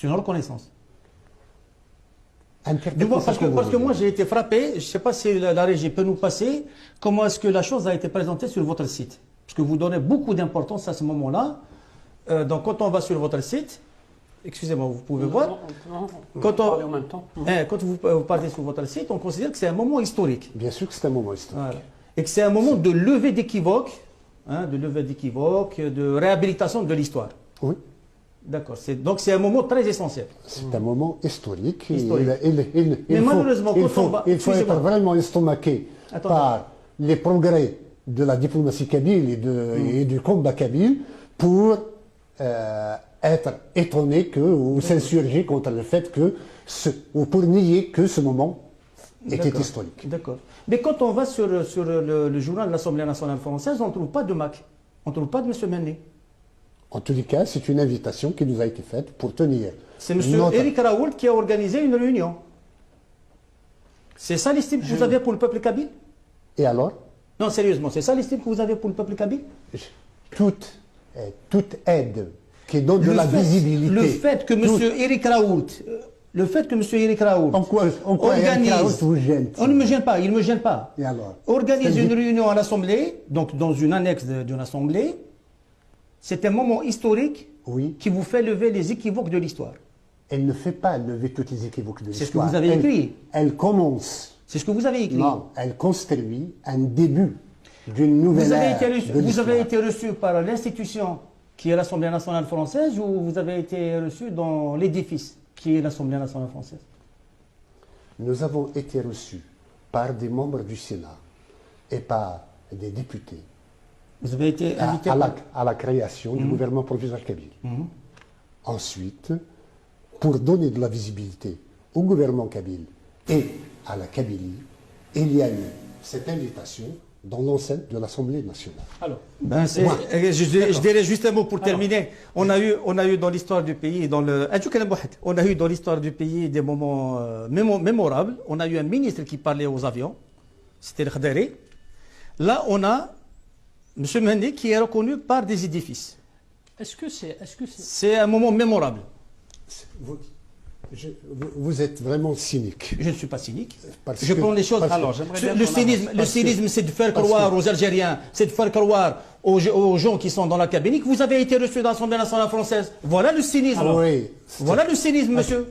C'est une reconnaissance. Parce que moi j'ai été frappé, je ne sais pas si la régie peut nous passer, comment est-ce que la chose a été présentée sur votre site. Parce que vous donnez beaucoup d'importance à ce moment-là. Donc quand on va sur votre site, excusez-moi, vous pouvez voir. Quand vous partez sur votre site, on considère que c'est un moment historique. Bien sûr que c'est un moment historique. Voilà. Et que c'est un moment de levée d'équivoque, de réhabilitation de l'histoire. Oui. D'accord. Donc c'est un moment très essentiel. C'est un moment historique. Mais malheureusement, il faut être vraiment estomaqué par les progrès de la diplomatie kabyle et du combat kabyle pour être étonné ou s'insurger contre le fait ou pour nier que ce moment était historique. D'accord. Mais quand on va sur le journal de l'Assemblée nationale française, on ne trouve pas de Mac. On ne trouve pas de M. Menné. En tous les cas, c'est une invitation qui nous a été faite pour tenir. C'est M. Éric Raoult qui a organisé une réunion. C'est ça l'estime que vous avez pour le peuple kabyle? Et alors? Non, sérieusement, c'est ça l'estime que vous avez pour le peuple kabyle? Toute aide qui donne de la visibilité. Le fait que M. Éric Raoult... Le fait que M. Éric Raoult organise... vous gêne? On ne me gêne pas, il ne me gêne pas. Et alors? Organise une réunion à l'Assemblée, donc dans une annexe d'une Assemblée, c'est un moment historique qui vous fait lever les équivoques de l'histoire. Elle ne fait pas lever toutes les équivoques de l'histoire. C'est ce que vous avez écrit. Elle commence. C'est ce que vous avez écrit. Non, elle construit un début d'une nouvelle ère de l'histoire. Vous avez été reçu par l'institution qui est l'Assemblée nationale française ou vous avez été reçu dans l'édifice qui est l'Assemblée nationale française? Nous avons été reçus par des membres du Sénat et par des députés. Vous avez été invité à la création du gouvernement provisoire kabyle. Ensuite, pour donner de la visibilité au gouvernement kabyle et à la Kabylie, il y a eu cette invitation dans l'enceinte de l'Assemblée nationale. Alors, je dirais juste un mot pour terminer. On a eu dans l'histoire du pays, on a eu dans l'histoire du pays des moments mémorables. On a eu un ministre qui parlait aux avions, c'était le Khadari. Là, on a M. Mendy qui est reconnu par des édifices. C'est un moment mémorable. Vous êtes vraiment cynique. Je ne suis pas cynique. Je prends les choses. Alors, le cynisme, c'est de faire croire aux Algériens, c'est de faire croire aux gens qui sont dans la cabine que vous avez été reçu dans l'Assemblée nationale française. Voilà le cynisme. Oui. Voilà le cynisme, monsieur.